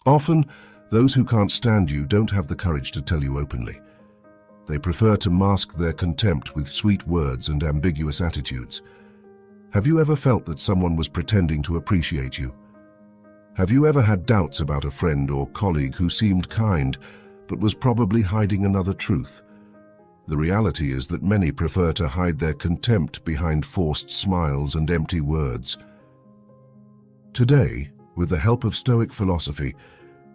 Often, those who can't stand you don't have the courage to tell you openly. They prefer to mask their contempt with sweet words and ambiguous attitudes. Have you ever felt that someone was pretending to appreciate you? Have you ever had doubts about a friend or colleague who seemed kind, but was probably hiding another truth? The reality is that many prefer to hide their contempt behind forced smiles and empty words. Today, with the help of Stoic philosophy,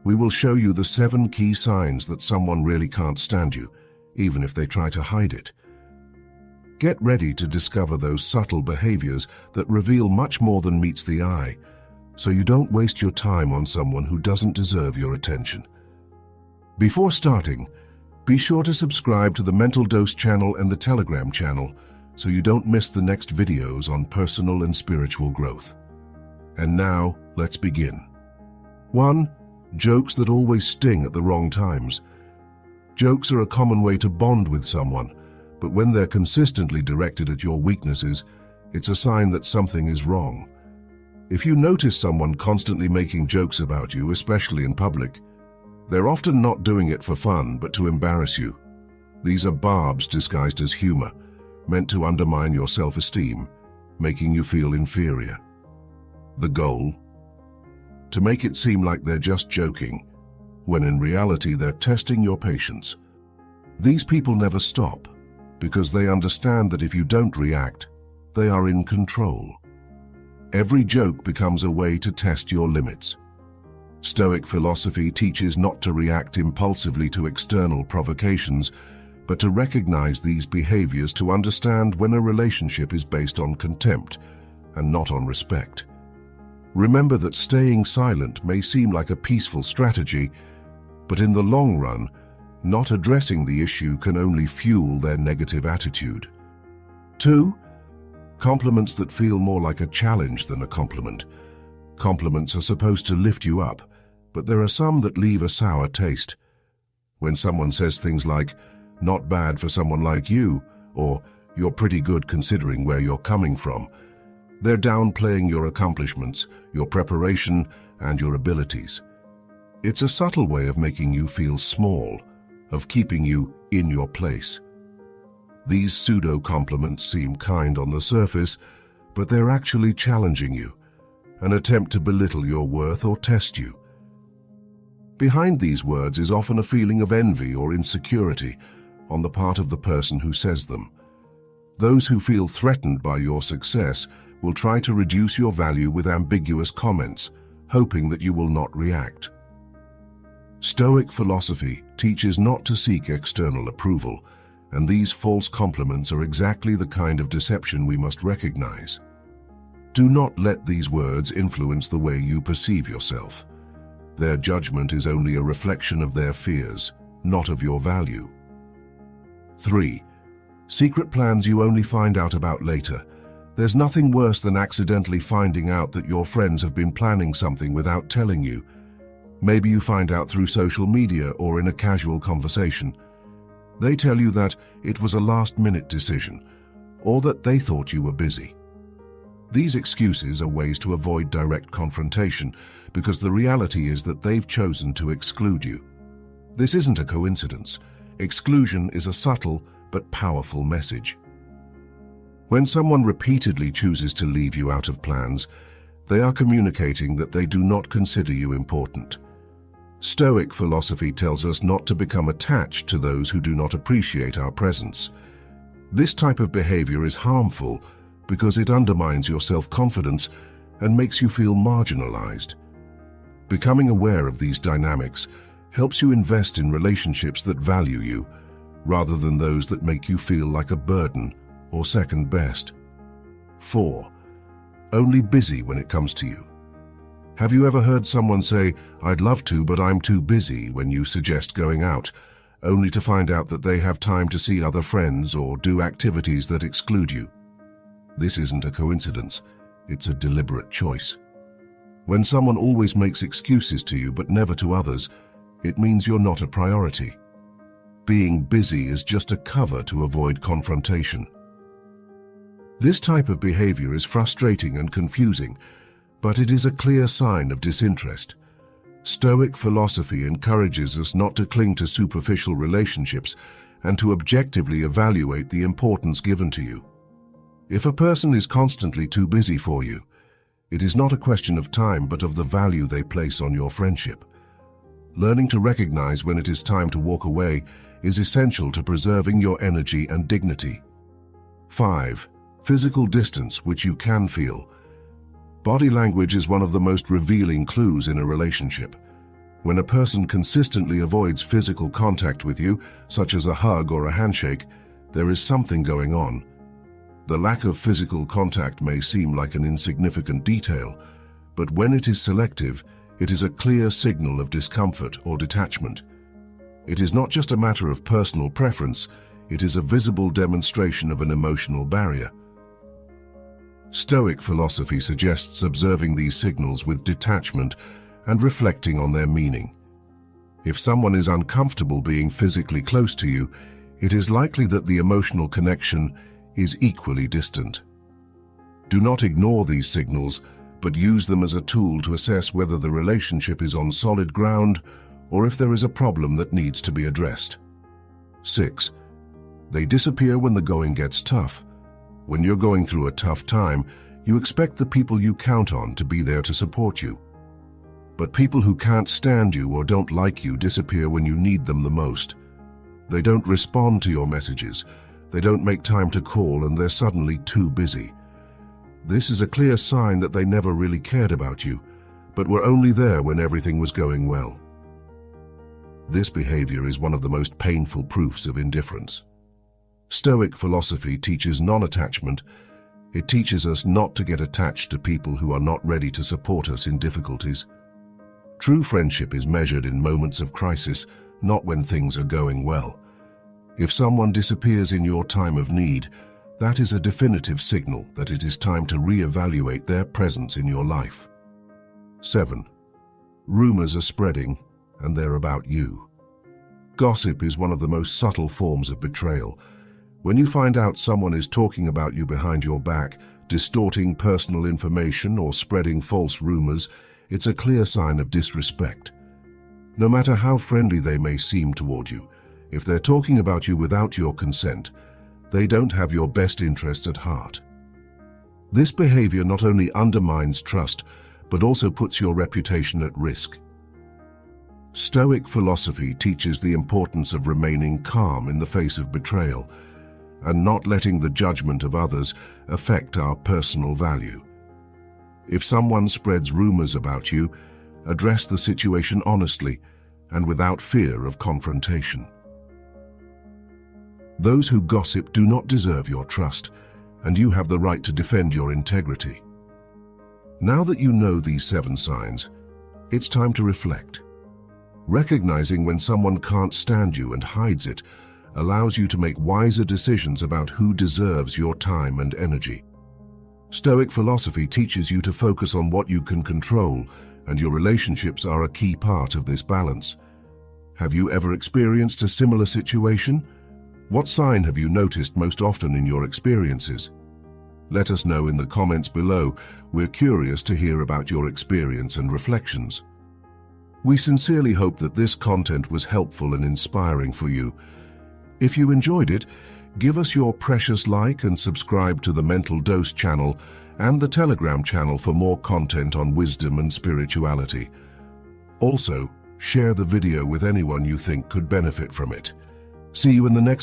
we will show you the 7 key signs that someone really can't stand you, even if they try to hide it. Get ready to discover those subtle behaviors that reveal much more than meets the eye, so you don't waste your time on someone who doesn't deserve your attention. Before starting, be sure to subscribe to the Mental Dose channel and the Telegram channel so you don't miss the next videos on personal and spiritual growth. And now, let's begin. 1. Jokes that always sting at the wrong times. Jokes are a common way to bond with someone, but when they're consistently directed at your weaknesses, it's a sign that something is wrong. If you notice someone constantly making jokes about you, especially in public, they're often not doing it for fun, but to embarrass you. These are barbs disguised as humor, meant to undermine your self-esteem, making you feel inferior. The goal? To make it seem like they're just joking, when in reality they're testing your patience. These people never stop, because they understand that if you don't react, they are in control. Every joke becomes a way to test your limits. Stoic philosophy teaches not to react impulsively to external provocations, but to recognize these behaviors to understand when a relationship is based on contempt and not on respect. Remember that staying silent may seem like a peaceful strategy, but in the long run, not addressing the issue can only fuel their negative attitude. 2. Compliments that feel more like a challenge than a compliment. Compliments are supposed to lift you up, but there are some that leave a sour taste. When someone says things like, "Not bad for someone like you," or "You're pretty good considering where you're coming from," they're downplaying your accomplishments, your preparation, and your abilities. It's a subtle way of making you feel small, of keeping you in your place. These pseudo-compliments seem kind on the surface, but they're actually challenging you, an attempt to belittle your worth or test you. Behind these words is often a feeling of envy or insecurity on the part of the person who says them. Those who feel threatened by your success will try to reduce your value with ambiguous comments, hoping that you will not react. Stoic philosophy teaches not to seek external approval, and these false compliments are exactly the kind of deception we must recognize. Do not let these words influence the way you perceive yourself. Their judgment is only a reflection of their fears, not of your value. 3. Secret plans you only find out about later. There's nothing worse than accidentally finding out that your friends have been planning something without telling you. Maybe you find out through social media or in a casual conversation. They tell you that it was a last-minute decision, or that they thought you were busy. These excuses are ways to avoid direct confrontation, because the reality is that they've chosen to exclude you. This isn't a coincidence. Exclusion is a subtle but powerful message. When someone repeatedly chooses to leave you out of plans, they are communicating that they do not consider you important. Stoic philosophy tells us not to become attached to those who do not appreciate our presence. This type of behavior is harmful because it undermines your self-confidence and makes you feel marginalized. Becoming aware of these dynamics helps you invest in relationships that value you, rather than those that make you feel like a burden or second best. 4. Only busy when it comes to you. Have you ever heard someone say, "I'd love to, but I'm too busy," when you suggest going out, only to find out that they have time to see other friends or do activities that exclude you? This isn't a coincidence, it's a deliberate choice. When someone always makes excuses to you but never to others, it means you're not a priority. Being busy is just a cover to avoid confrontation. This type of behavior is frustrating and confusing, but it is a clear sign of disinterest. Stoic philosophy encourages us not to cling to superficial relationships and to objectively evaluate the importance given to you. If a person is constantly too busy for you, it is not a question of time but of the value they place on your friendship. Learning to recognize when it is time to walk away is essential to preserving your energy and dignity. 5. Physical distance, which you can feel. Body language is one of the most revealing clues in a relationship. When a person consistently avoids physical contact with you, such as a hug or a handshake, there is something going on. The lack of physical contact may seem like an insignificant detail, but when it is selective, it is a clear signal of discomfort or detachment. It is not just a matter of personal preference, it is a visible demonstration of an emotional barrier. Stoic philosophy suggests observing these signals with detachment and reflecting on their meaning. If someone is uncomfortable being physically close to you, it is likely that the emotional connection is equally distant. Do not ignore these signals, but use them as a tool to assess whether the relationship is on solid ground or if there is a problem that needs to be addressed. 6. They disappear when the going gets tough. When you're going through a tough time, you expect the people you count on to be there to support you. But people who can't stand you or don't like you disappear when you need them the most. They don't respond to your messages, they don't make time to call, and they're suddenly too busy. This is a clear sign that they never really cared about you, but were only there when everything was going well. This behavior is one of the most painful proofs of indifference. Stoic philosophy teaches non-attachment. It teaches us not to get attached to people who are not ready to support us in difficulties. True friendship is measured in moments of crisis, not when things are going well. If someone disappears in your time of need, that is a definitive signal that it is time to reevaluate their presence in your life. 7. Rumors are spreading, and they're about you. Gossip is one of the most subtle forms of betrayal. When you find out someone is talking about you behind your back, distorting personal information or spreading false rumors, it's a clear sign of disrespect. No matter how friendly they may seem toward you, if they're talking about you without your consent, they don't have your best interests at heart. This behavior not only undermines trust, but also puts your reputation at risk. Stoic philosophy teaches the importance of remaining calm in the face of betrayal and not letting the judgment of others affect our personal value. If someone spreads rumors about you, address the situation honestly and without fear of confrontation. Those who gossip do not deserve your trust, and you have the right to defend your integrity. Now that you know these 7 signs, it's time to reflect. Recognizing when someone can't stand you and hides it allows you to make wiser decisions about who deserves your time and energy. Stoic philosophy teaches you to focus on what you can control, and your relationships are a key part of this balance. Have you ever experienced a similar situation? What sign have you noticed most often in your experiences? Let us know in the comments below. We're curious to hear about your experience and reflections. We sincerely hope that this content was helpful and inspiring for you. If you enjoyed it, give us your precious like and subscribe to the Mental Dose channel and the Telegram channel for more content on wisdom and spirituality. Also, share the video with anyone you think could benefit from it. See you in the next